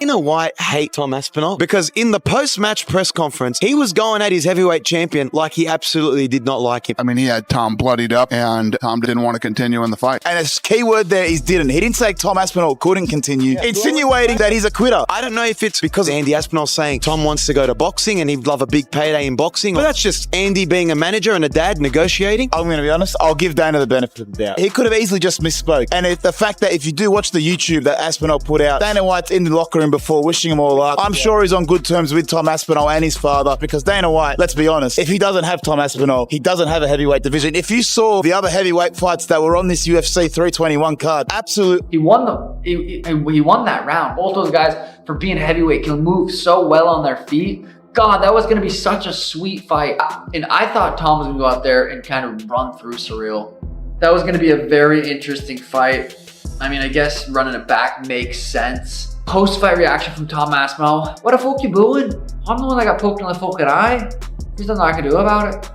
Dana White hate Tom Aspinall because in the post-match press conference, he was going at his heavyweight champion like he absolutely did not like him. I mean, he had Tom bloodied up, and Tom didn't want to continue in the fight. And his key word there is didn't. He didn't say Tom Aspinall couldn't continue, insinuating that he's a quitter. I don't know if it's because Andy Aspinall's saying Tom wants to go to boxing and he'd love a big payday in boxing, but that's just Andy being a manager and a dad negotiating. I'm going to be honest, I'll give Dana the benefit of the doubt. He could have easily just misspoke. And the fact that if you do watch the YouTube that Aspinall put out, Dana White's in the locker room before wishing him all luck. I'm sure he's on good terms with Tom Aspinall and his father, because Dana White, let's be honest, if he doesn't have Tom Aspinall, he doesn't have a heavyweight division. If you saw the other heavyweight fights that were on this UFC 321 card, absolutely. He won that round. Both those guys, for being heavyweight, can move so well on their feet. God, that was going to be such a sweet fight. And I thought Tom was going to go out there and kind of run through Surreal. That was going to be a very interesting fight. I mean, I guess running it back makes sense. Post-fight reaction from Tom Aspinall. What the fuck you booing? I'm the one that got poked in the fucking eye. There's nothing I can do about it.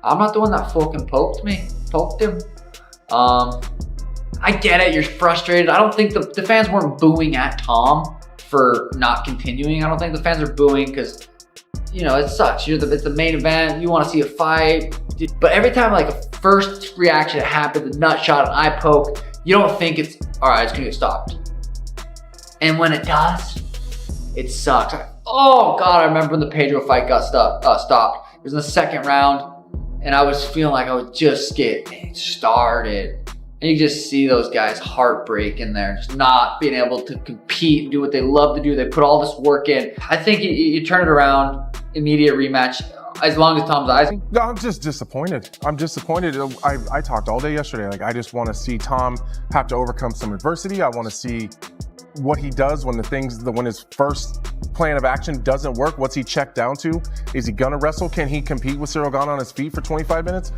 I'm not the one that fucking poked him. I get it, you're frustrated. I don't think the fans weren't booing at Tom for not continuing. I don't think the fans are booing because, you know, it sucks. It's the main event. You want to see a fight. But every time like a first reaction happens, a nut shot, an eye poke, you don't think it's, all right, it's going to get stopped. And when it does, it sucks. Oh God, I remember when the Pedro fight got stopped. It was in the second round, and I was feeling like I would just get started. And you just see those guys heartbreak in there, just not being able to compete and do what they love to do. They put all this work in. I think you turn it around, immediate rematch, as long as Tom's eyes. No, I'm just disappointed. I'm disappointed. I talked all day yesterday. Like, I just want to see Tom have to overcome some adversity. I want to see what he does when his first plan of action doesn't work. What's he checked down to? Is he gonna wrestle? Can he compete with Cyril Gane on his feet for 25 minutes?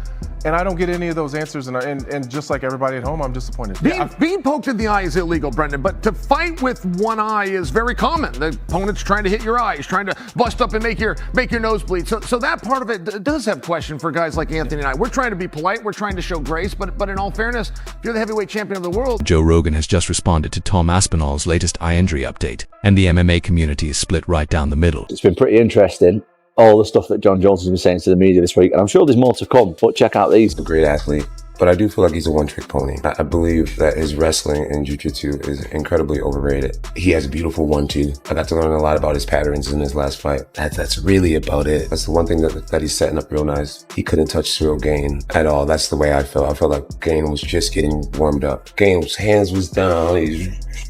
And I don't get any of those answers, and just like everybody at home, I'm disappointed. Being poked in the eye is illegal, Brendan, but to fight with one eye is very common. The opponent's trying to hit your eye, he's trying to bust up and make your nose bleed. So that part of it does have question for guys like Anthony and I. We're trying to be polite, we're trying to show grace, but in all fairness, if you're the heavyweight champion of the world. Joe Rogan has just responded to Tom Aspinall's latest eye injury update, and the MMA community is split right down the middle. It's been pretty interesting, all the stuff that John Jones has been saying to the media this week, and I'm sure there's more to come, but check out these. A great athlete, but I do feel like he's a one-trick pony. I believe that his wrestling and jiu-jitsu is incredibly overrated. He has a beautiful 1-2. I got to learn a lot about his patterns in his last fight. That's really about it. That's the one thing that he's setting up real nice. He couldn't touch Cyril Gane at all. That's the way I felt. I felt like Gane was just getting warmed up. Gane's hands was down. He was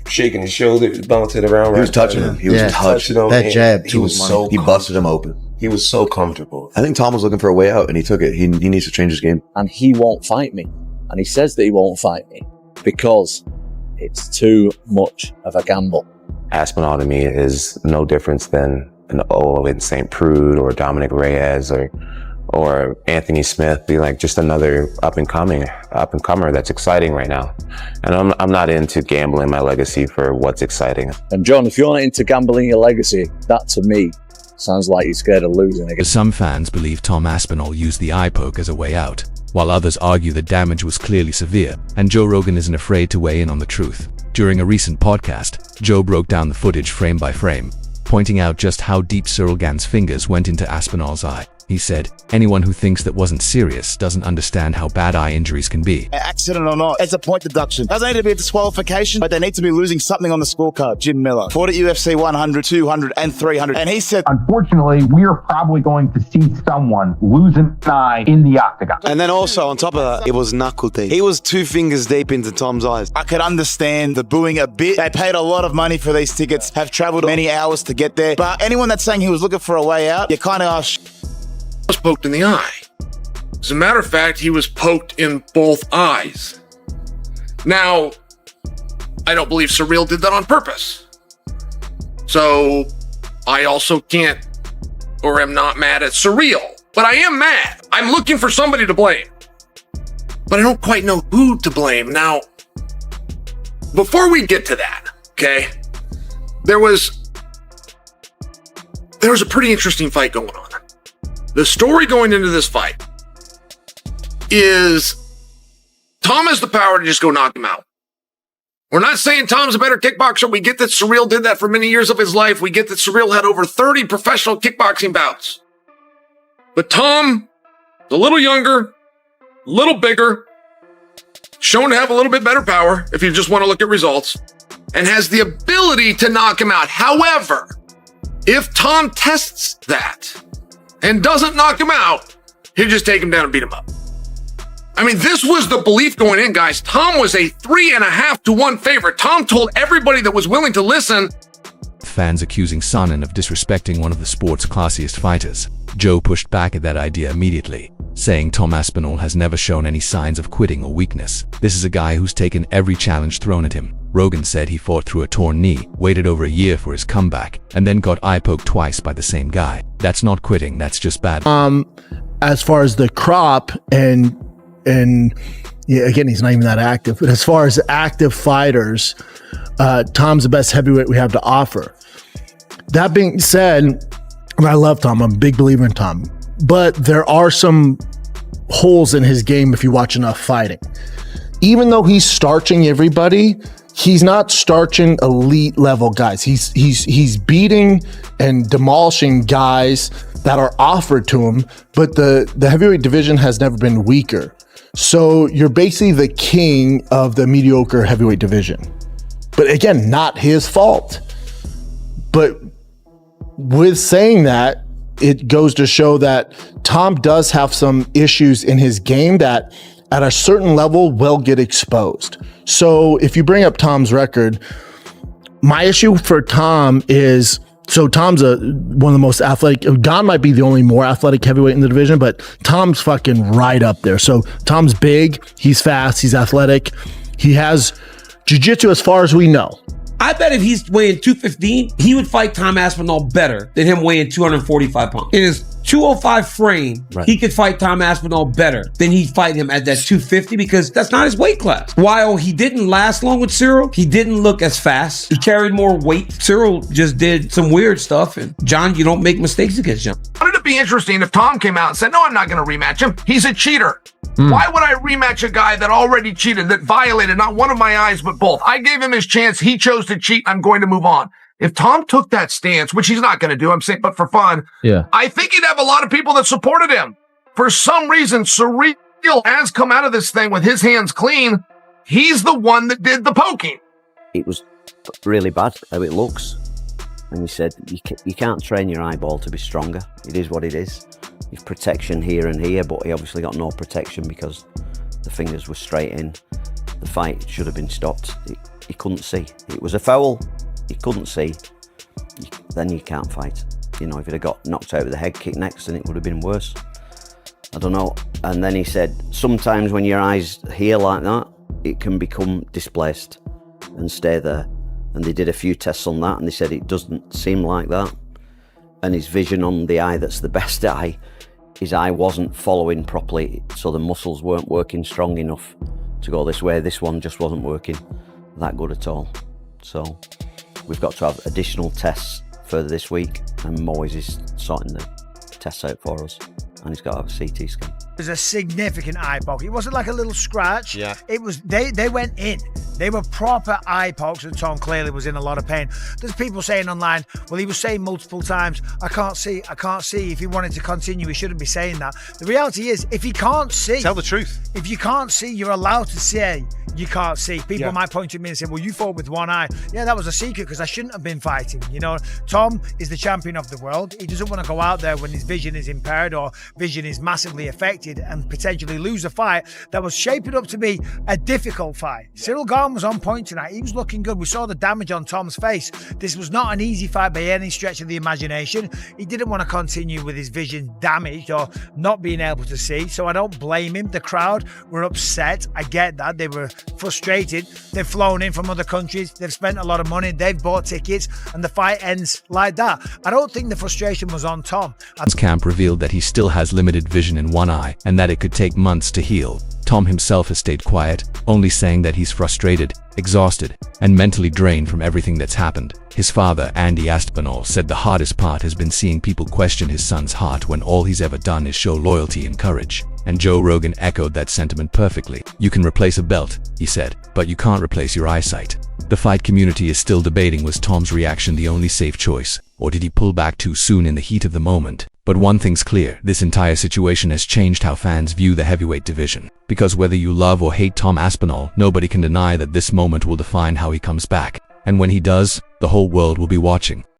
shaking his shoulders, bouncing around. He was touching him. He was touching him. That jab, he busted him open. He was so comfortable. I think Tom was looking for a way out, and he took it. He needs to change his game. And he won't fight me. And he says that he won't fight me because it's too much of a gamble. Aspinall to me is no difference than an Owen St. Prude or Dominic Reyes or Anthony Smith. Be like just another up and comer that's exciting right now. And I'm not into gambling my legacy for what's exciting. And John, if you're not into gambling your legacy, that to me sounds like you're scared of losing again. Some fans believe Tom Aspinall used the eye poke as a way out, while others argue the damage was clearly severe, and Joe Rogan isn't afraid to weigh in on the truth. During a recent podcast, Joe broke down the footage frame by frame, pointing out just how deep Cyril Gane's fingers went into Aspinall's eye. He said, anyone who thinks that wasn't serious doesn't understand how bad eye injuries can be. Accident or not, it's a point deduction. Doesn't need to be a disqualification, but they need to be losing something on the scorecard. Jim Miller fought at UFC 100, 200, and 300, and he said, unfortunately, we are probably going to see someone lose an eye in the octagon. And then also, on top of that, it was knuckle deep. He was 2 fingers deep into Tom's eyes. I could understand the booing a bit. They paid a lot of money for these tickets, have traveled many hours to get there, but anyone that's saying he was looking for a way out, you kind of ask, was poked in the eye. As a matter of fact, he was poked in both eyes. Now, I don't believe Cyril did that on purpose. So, I also can't or am not mad at Cyril, but I am mad. I'm looking for somebody to blame, but I don't quite know who to blame. Now, before we get to that, okay, there was a pretty interesting fight going on. The story going into this fight is Tom has the power to just go knock him out. We're not saying Tom's a better kickboxer. We get that Surreal did that for many years of his life. We get that Surreal had over 30 professional kickboxing bouts. But Tom, a little younger, a little bigger, shown to have a little bit better power if you just want to look at results, and has the ability to knock him out. However, if Tom tests that and doesn't knock him out, he'll just take him down and beat him up. I mean, this was the belief going in, guys. Tom was a 3.5 to 1 favorite. Tom told everybody that was willing to listen. Fans accusing Sonnen of disrespecting one of the sport's classiest fighters. Joe pushed back at that idea immediately, saying Tom Aspinall has never shown any signs of quitting or weakness. This is a guy who's taken every challenge thrown at him. Rogan said he fought through a torn knee, waited over a year for his comeback, and then got eye-poked twice by the same guy. That's not quitting, that's just bad. As far as the crop and yeah, again, he's not even that active, but as far as active fighters, Tom's the best heavyweight we have to offer. That being said, I love Tom. I'm a big believer in Tom, but there are some holes in his game if you watch enough fighting. Even though he's starching everybody, he's not starching elite level guys. He's beating and demolishing guys that are offered to him, but the heavyweight division has never been weaker. So you're basically the king of the mediocre heavyweight division. But again, not his fault. But with saying that, it goes to show that Tom does have some issues in his game that at a certain level will get exposed. So if you bring up Tom's record, my issue for Tom is, so Tom's one of the most athletic. Don might be the only more athletic heavyweight in the division, but Tom's fucking right up there. So Tom's big, he's fast, he's athletic. He has jiu-jitsu as far as we know. I bet if he's weighing 215, he would fight Tom Aspinall better than him weighing 245 pounds. In his 205 frame, he could fight Tom Aspinall better than he'd fight him at that 250 because that's not his weight class. While he didn't last long with Cyril, he didn't look as fast. He carried more weight. Cyril just did some weird stuff. And John, you don't make mistakes against John. Wouldn't it be interesting if Tom came out and said, no, I'm not going to rematch him. He's a cheater. Why would I rematch a guy that already cheated, that violated not one of my eyes, but both? I gave him his chance. He chose to cheat. I'm going to move on. If Tom took that stance, which he's not going to do, I'm saying, but for fun, I think he'd have a lot of people that supported him. For some reason, Surreal has come out of this thing with his hands clean. He's the one that did the poking. It was really bad how it looks. And he said, you can't train your eyeball to be stronger. It is what it is. You've protection here and here, but he obviously got no protection because the fingers were straight in. The fight should have been stopped. He couldn't see. It was a foul. He couldn't see. Then you can't fight. You know, if he'd have got knocked out with a head kick next, then it would have been worse. I don't know. And then he said, sometimes when your eyes here like that, it can become displaced and stay there. And they did a few tests on that, and they said it doesn't seem like that. And his vision on the eye that's the best eye, his eye wasn't following properly, so the muscles weren't working strong enough to go this way. This one just wasn't working that good at all. So we've got to have additional tests further this week, and Moyes is sorting the tests out for us, and he's got to have a CT scan. It was a significant eye poke. It wasn't like a little scratch. Yeah. It was, they went in. They were proper eye pokes, and Tom clearly was in a lot of pain. There's people saying online, well, he was saying multiple times, I can't see. If he wanted to continue, he shouldn't be saying that. The reality is, if he can't see... Tell the truth. If you can't see, you're allowed to say you can't see. People might point at me and say, well, you fought with one eye. Yeah, that was a secret because I shouldn't have been fighting. You know, Tom is the champion of the world. He doesn't want to go out there when his vision is impaired or vision is massively affected and potentially lose a fight that was shaping up to be a difficult fight. Cyril Gane was on point tonight. He was looking good. We saw the damage on Tom's face. This was not an easy fight by any stretch of the imagination. He didn't want to continue with his vision damaged or not being able to see, so I don't blame him. The crowd were upset. I get that. They were frustrated. They've flown in from other countries. They've spent a lot of money. They've bought tickets, and the fight ends like that. I don't think the frustration was on Tom. Camp revealed that he still has limited vision in one eye and that it could take months to heal. Tom himself has stayed quiet, only saying that he's frustrated, exhausted, and mentally drained from everything that's happened. His father, Andy Aspinall, said the hardest part has been seeing people question his son's heart when all he's ever done is show loyalty and courage. And Joe Rogan echoed that sentiment perfectly. You can replace a belt, he said, but you can't replace your eyesight. The fight community is still debating, was Tom's reaction the only safe choice, or did he pull back too soon in the heat of the moment? But one thing's clear, this entire situation has changed how fans view the heavyweight division. Because whether you love or hate Tom Aspinall, nobody can deny that this moment will define how he comes back. And when he does, the whole world will be watching.